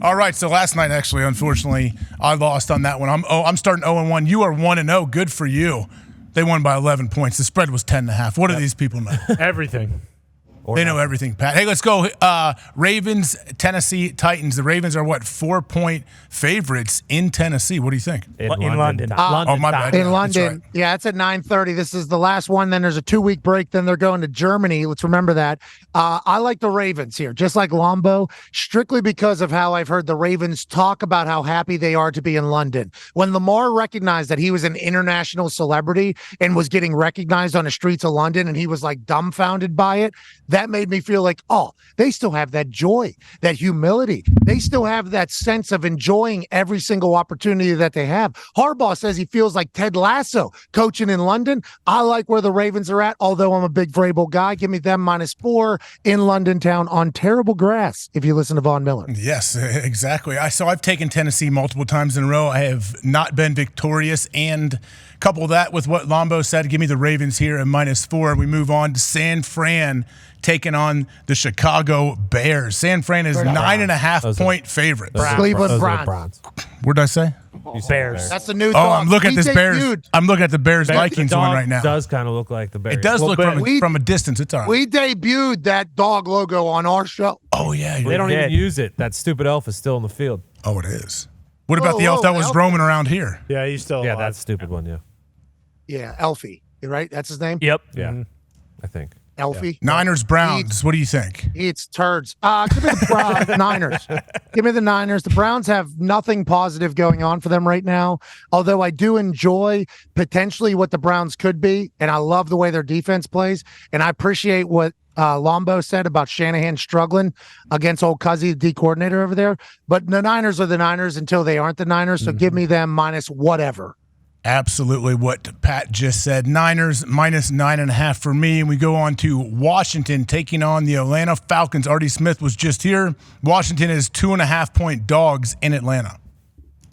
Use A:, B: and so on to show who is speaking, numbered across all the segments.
A: All right, so last night, actually, unfortunately, I lost on that one. I'm starting 0-1. You are 1-0. Good for you. They won by 11 points. The spread was 10.5. What do these people know?
B: Everything.
A: They know everything, Pat. Hey, let's go. Ravens, Tennessee Titans. The Ravens are, 4-point favorites in Tennessee. What do you think?
B: In London.
A: Oh, my bad.
C: In London.
A: Right.
C: Yeah, it's at 9:30. This is the last one. Then there's a 2-week break. Then they're going to Germany. Let's remember that. I like the Ravens here, just like Lombo, strictly because of how I've heard the Ravens talk about how happy they are to be in London. When Lamar recognized that he was an international celebrity and was getting recognized on the streets of London, and he was like dumbfounded by it, that made me feel like, oh, they still have that joy, that humility. They still have that sense of enjoying every single opportunity that they have. Harbaugh says he feels like Ted Lasso coaching in London. I like where the Ravens are at, although I'm a big Vrabel guy. Give me them -4 in London town on terrible grass, if you listen to Von Miller.
A: Yes, exactly. So I've taken Tennessee multiple times in a row. I have not been victorious, and couple that with what Lombo said, give me the Ravens here at -4. We move on to San Fran taking on the Chicago Bears. San Fran is 9.5-point favorites.
C: Cleveland Browns.
A: What did I say?
B: Bears.
C: That's the new
A: Oh,
C: thought.
A: I'm looking at
C: We
A: this Bears.
C: debuted-
A: I'm looking at the Bears-Vikings one right now.
B: It does kind of look like the Bears.
A: It does look from a distance. It's all right.
C: We debuted that dog logo on our show.
A: Oh, yeah.
B: They don't even use it. That stupid elf is still in the field.
A: Oh, it is. What about the elf that was roaming around here?
D: Yeah, he's still alive.
B: Yeah, that stupid one, yeah.
C: Yeah, Elfie. Right? That's his name?
B: Yep. Yeah, I think.
C: Elfie.
A: Niners-Browns. What do you think?
C: It's turds. Give me the Niners. Give me the Niners. The Browns have nothing positive going on for them right now, although I do enjoy potentially what the Browns could be, and I love the way their defense plays, and I appreciate what Lombo said about Shanahan struggling against old Cuzzy, the D coordinator over there. But the Niners are the Niners until they aren't the Niners, so give me them minus whatever.
A: Absolutely what Pat just said. Niners -9.5 for me. And we go on to Washington taking on the Atlanta Falcons. Artie Smith was just here. Washington is 2.5-point dogs in Atlanta.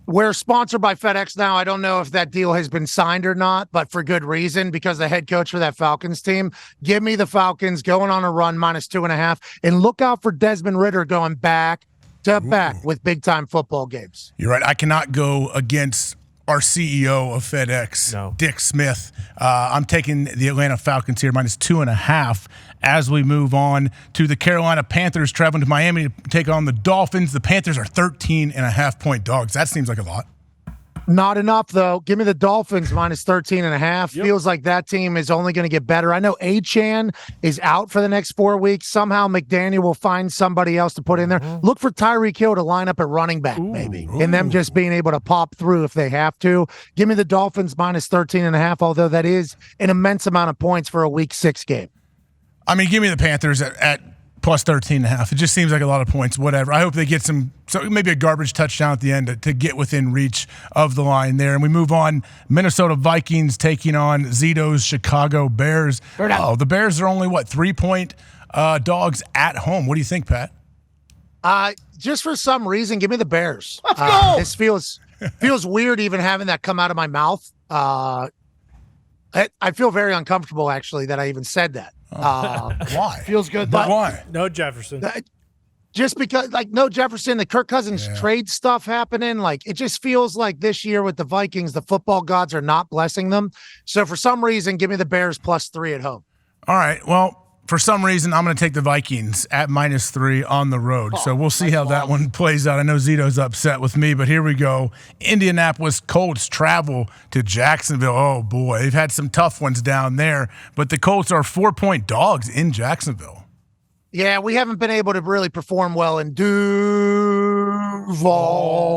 C: We're sponsored by FedEx now. I don't know if that deal has been signed or not, but for good reason, because the head coach for that Falcons team. Give me the Falcons going on a run -2.5. And look out for Desmond Ridder going back to back with big-time football games.
A: You're right. I cannot go against our CEO of FedEx, Dick Smith. I'm taking the Atlanta Falcons here -2.5 as we move on to the Carolina Panthers traveling to Miami to take on the Dolphins. The Panthers are 13.5-point dogs. That seems like a lot.
C: Not enough, though. Give me the Dolphins -13.5. Yep. Feels like that team is only going to get better. I know Achane is out for the next 4 weeks. Somehow McDaniel will find somebody else to put in there. Look for Tyreek Hill to line up at running back, maybe, and them just being able to pop through if they have to. Give me the Dolphins -13.5, although that is an immense amount of points for a Week 6 game.
A: I mean, give me the Panthers at plus 13.5. It just seems like a lot of points, whatever. I hope they get maybe a garbage touchdown at the end to get within reach of the line there. And we move on. Minnesota Vikings taking on Zito's Chicago Bears. Oh, the Bears are only, 3-point dogs at home. What do you think, Pat?
C: Just for some reason, give me the Bears.
D: Let's go!
C: This feels weird even having that come out of my mouth. I feel very uncomfortable, actually, that I even said that.
A: Why?
D: Feels good.
A: But why?
D: No Jefferson.
C: Just because, no Jefferson, the Kirk Cousins trade stuff happening, it just feels like this year with the Vikings, the football gods are not blessing them. So for some reason, give me the Bears +3 at home.
A: All right. Well, for some reason, I'm going to take the Vikings at -3 on the road. So we'll see how that one plays out. I know Zito's upset with me, but here we go. Indianapolis Colts travel to Jacksonville. Oh, boy. They've had some tough ones down there, but the Colts are 4-point dogs in Jacksonville.
C: Yeah, we haven't been able to really perform well in Duval.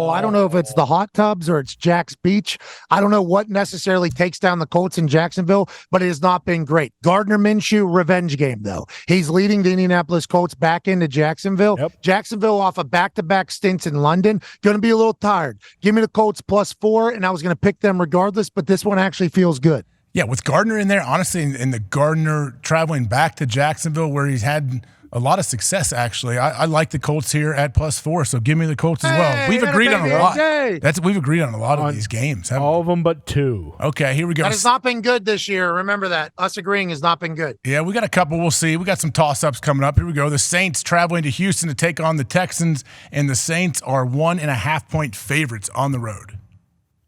C: I don't know if it's the hot tubs or it's Jack's Beach. I don't know what necessarily takes down the Colts in Jacksonville, but it has not been great. Gardner Minshew, revenge game, though. He's leading the Indianapolis Colts back into Jacksonville. Yep. Jacksonville off of back-to-back stints in London. Going to be a little tired. Give me the Colts +4, and I was going to pick them regardless, but this one actually feels good.
A: Yeah, with Gardner in there, honestly, and the Gardner traveling back to Jacksonville where he's had a lot of success, actually. I like the Colts here at +4, so give me the Colts as well. We've agreed on a lot. We've agreed on a lot of these games.
D: All of them but 2.
A: Okay, here we go.
C: That has not been good this year. Remember that. Us agreeing has not been good.
A: Yeah, we got a couple. We'll see. We got some toss-ups coming up. Here we go. The Saints traveling to Houston to take on the Texans, and the Saints are 1.5-point favorites on the road.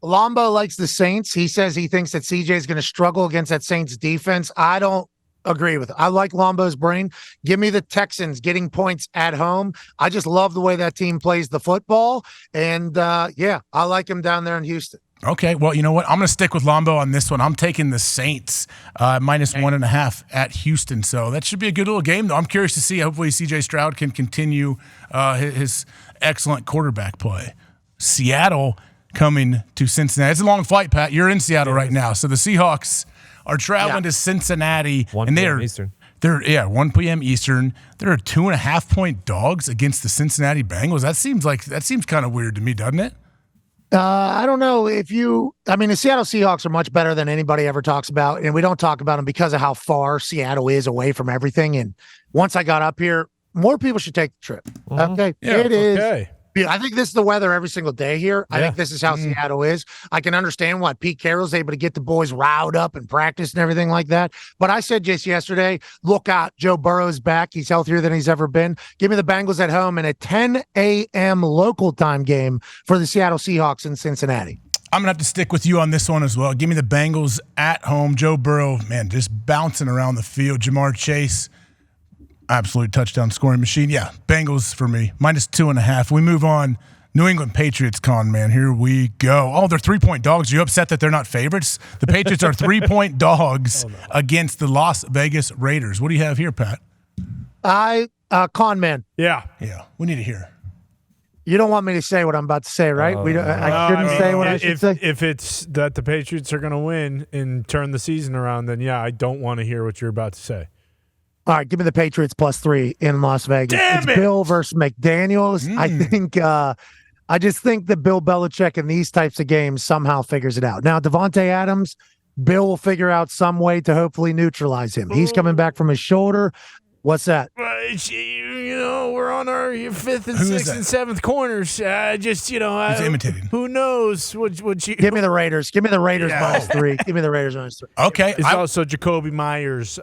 C: Lombo likes the Saints. He says he thinks that CJ is going to struggle against that Saints defense. I don't agree with it. I like Lombo's brain. Give me the Texans getting points at home. I just love the way that team plays the football. And I like him down there in Houston.
A: Okay, well, you know what? I'm going to stick with Lombo on this one. I'm taking the Saints -1.5 at Houston. So that should be a good little game, though. I'm curious to see. Hopefully, C.J. Stroud can continue his excellent quarterback play. Seattle coming to Cincinnati. It's a long flight, Pat. You're in Seattle right now. So the Seahawks are traveling to Cincinnati.
B: 1 p.m. Eastern.
A: They're 1 p.m. Eastern. They're 2.5-point dogs against the Cincinnati Bengals. That seems kind of weird to me, doesn't it?
C: I don't know the Seattle Seahawks are much better than anybody ever talks about, and we don't talk about them because of how far Seattle is away from everything. And once I got up here, more people should take the trip. Okay.
A: Yeah,
C: it is.
D: Okay.
C: Yeah, I think this is the weather every single day here. I think this is how Seattle is. I can understand why Pete Carroll's able to get the boys riled up and practice and everything like that. But I said just yesterday, look out, Joe Burrow's back. He's healthier than he's ever been. Give me the Bengals at home in a 10 a.m. local time game for the Seattle Seahawks in Cincinnati.
A: I'm going to have to stick with you on this one as well. Give me the Bengals at home. Joe Burrow, man, just bouncing around the field. Jamar Chase, absolute touchdown scoring machine. Yeah, Bengals for me. -2.5. We move on. New England Patriots, Con, man. Here we go. Oh, they're 3-point dogs. Are you upset that they're not favorites? The Patriots are 3-point dogs against the Las Vegas Raiders. What do you have here, Pat?
C: Con man.
D: Yeah.
A: Yeah, we need to hear.
C: You don't want me to say what I'm about to say, right? I shouldn't say what I should say.
D: If it's that the Patriots are going to win and turn the season around, then I don't want to hear what you're about to say.
C: All right, give me the Patriots +3 in Las Vegas.
D: Damn it!
C: Bill versus McDaniels. I just think that Bill Belichick in these types of games somehow figures it out. Now, Devontae Adams, Bill will figure out some way to hopefully neutralize him. He's coming back from his shoulder. What's that?
D: We're on our 5th and 6th and 7th corners.
A: He's imitating.
D: Who knows what you...
C: Give me the Raiders. Give me the Raiders -3. Give me the Raiders -3.
A: Okay.
D: It's also Jacoby Myers'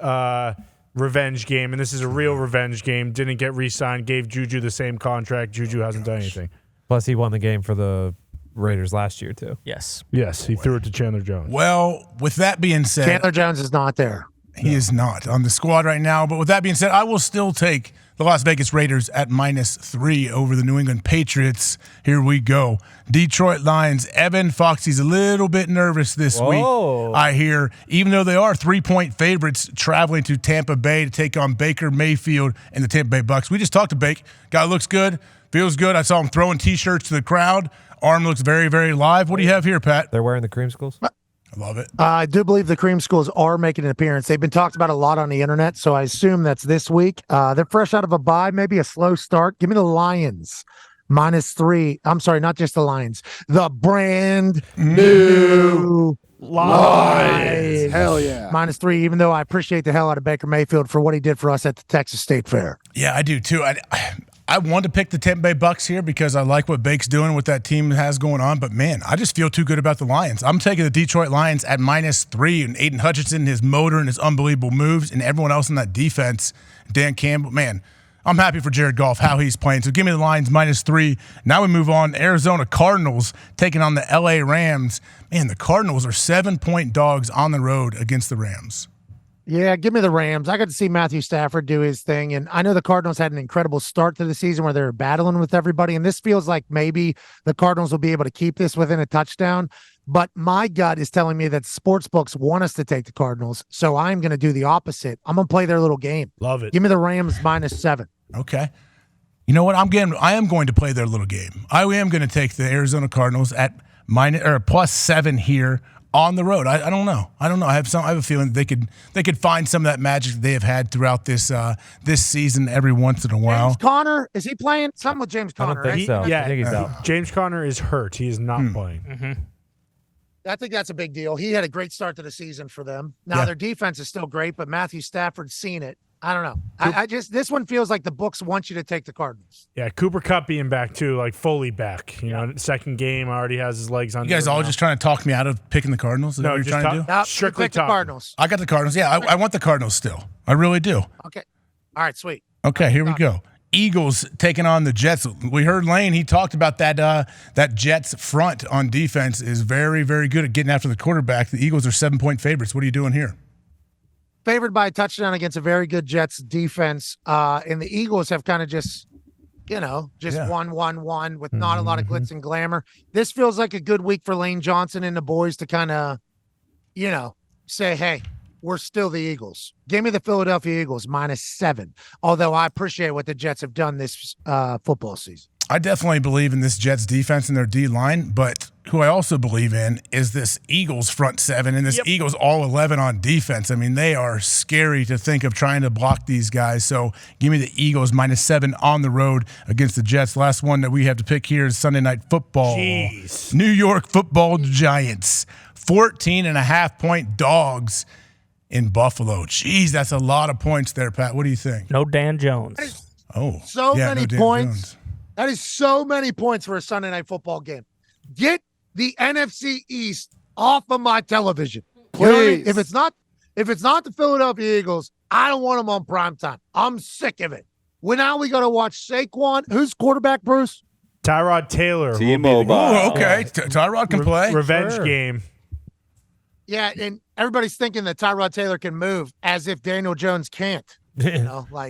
D: revenge game, and this is a real revenge game. Didn't get re-signed, gave Juju the same contract. Juju hasn't done anything.
B: Plus, he won the game for the Raiders last year, too.
E: Yes,
D: he threw it to Chandler Jones.
A: Well, with that being said,
C: Chandler Jones is not there.
A: He is not on the squad right now. But with that being said, I will still take the Las Vegas Raiders at -3 over the New England Patriots. Here we go. Detroit Lions. Evan Foxy's a little bit nervous this week, I hear, even though they are 3-point favorites traveling to Tampa Bay to take on Baker Mayfield and the Tampa Bay Bucks. We just talked to Bake. Guy looks good, feels good. I saw him throwing T-shirts to the crowd. Arm looks very, very live. What do you have here, Pat?
B: They're wearing the creamsicles?
A: I love it.
C: I do believe the Cream Schools are making an appearance. They've been talked about a lot on the internet, so I assume that's this week. They're fresh out of a bye, maybe a slow start. Give me the Lions -3. I'm sorry, not just the Lions. The brand new Lions.
F: Hell yeah.
C: -3, even though I appreciate the hell out of Baker Mayfield for what he did for us at the Texas State Fair.
A: Yeah, I do too. I want to pick the Tampa Bay Bucks here because I like what Bake's doing, what that team has going on. But, man, I just feel too good about the Lions. I'm taking the Detroit Lions at -3, and Aiden Hutchinson, his motor and his unbelievable moves, and everyone else in that defense. Dan Campbell, man, I'm happy for Jared Goff, how he's playing. So give me the Lions -3. Now we move on. Arizona Cardinals taking on the L.A. Rams. Man, the Cardinals are 7-point dogs on the road against the Rams.
C: Yeah, give me the Rams. I got to see Matthew Stafford do his thing. And I know the Cardinals had an incredible start to the season where they were battling with everybody. And this feels like maybe the Cardinals will be able to keep this within a touchdown. But my gut is telling me that sports books want us to take the Cardinals. So I'm going to do the opposite. I'm going to play their little game.
D: Love it.
C: Give me the Rams -7.
A: Okay. You know what? I am going to play their little game. I am going to take the Arizona Cardinals at +7 here on the road. I don't know. I have a feeling they could find some of that magic that they have had throughout this season every once in a while.
C: James Conner, is he playing? Something with James
B: I
C: Conner,
B: don't think
C: right?
B: so. I think he's out.
D: James Conner is hurt. He is not playing.
E: Mm-hmm.
C: I think that's a big deal. He had a great start to the season for them. Now their defense is still great, but Matthew Stafford's seen it. I don't know. I just this one feels like the books want you to take the Cardinals.
D: Yeah, Cooper Kupp being back too, like fully back. You know, second game already has his legs on.
A: You guys all just trying to talk me out of picking the Cardinals? Is that what you're trying to do?
C: Nope,
D: Strictly
C: pick the
D: talking.
C: Cardinals.
A: I got the Cardinals. Yeah, I want the Cardinals still. I really do.
C: Okay. All right, sweet.
A: Okay, here we go. Eagles taking on the Jets. We heard Lane. He talked about that Jets front on defense is very, very good at getting after the quarterback. The Eagles are 7-point favorites. What are you doing here?
C: Favored by a touchdown against a very good Jets defense. And the Eagles have kind of just won with not a lot of glitz and glamour. This feels like a good week for Lane Johnson and the boys to kind of, say, hey, we're still the Eagles. Give me the Philadelphia Eagles -7. Although I appreciate what the Jets have done this football season.
A: I definitely believe in this Jets defense and their D line, but who I also believe in is this Eagles front seven and this Eagles all 11 on defense. I mean, they are scary to think of trying to block these guys. So give me the Eagles -7 on the road against the Jets. Last one that we have to pick here is Sunday Night Football.
D: Jeez.
A: New York Football Giants, 14.5-point dogs in Buffalo. Jeez, that's a lot of points there, Pat. What do you think?
B: No Dan Jones.
A: Oh,
C: So
A: yeah,
C: many
A: Dan
C: points.
A: Jones.
C: That is so many points for a Sunday Night Football game. Get the NFC East off of my television. You know what I mean? If it's not the Philadelphia Eagles, I don't want them on primetime. I'm sick of it. Now we got to watch Saquon. Who's quarterback, Bruce?
D: Tyrod Taylor.
E: T-Mobile.
A: Oh, okay. Tyrod can play.
D: Revenge
B: Sure.
D: game.
C: Yeah, and everybody's thinking that Tyrod Taylor can move as if Daniel Jones can't.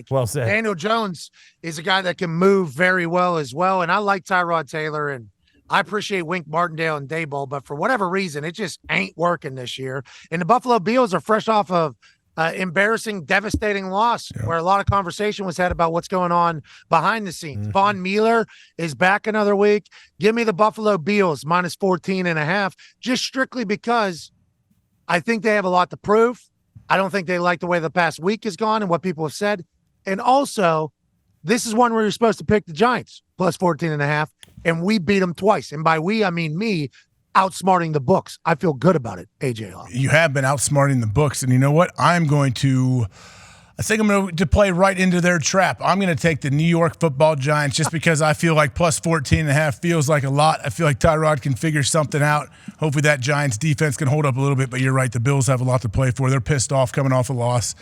B: Well said.
C: Daniel Jones is a guy that can move very well as well. And I like Tyrod Taylor and I appreciate Wink Martindale and Daboll, but for whatever reason, it just ain't working this year. And the Buffalo Bills are fresh off of embarrassing, devastating loss where a lot of conversation was had about what's going on behind the scenes. Von Miller is back another week. Give me the Buffalo Bills -14.5, just strictly because I think they have a lot to prove. I don't think they like the way the past week has gone and what people have said. And also, this is one where you're supposed to pick the Giants +14.5, and we beat them twice. And by we, I mean me outsmarting the books. I feel good about it, AJ Hawk.
A: You have been outsmarting the books, and you know what? I think I'm going to play right into their trap. I'm going to take the New York Football Giants just because I feel like +14.5 feels like a lot. I feel like Tyrod can figure something out. Hopefully that Giants defense can hold up a little bit, but you're right. The Bills have a lot to play for. They're pissed off coming off a loss.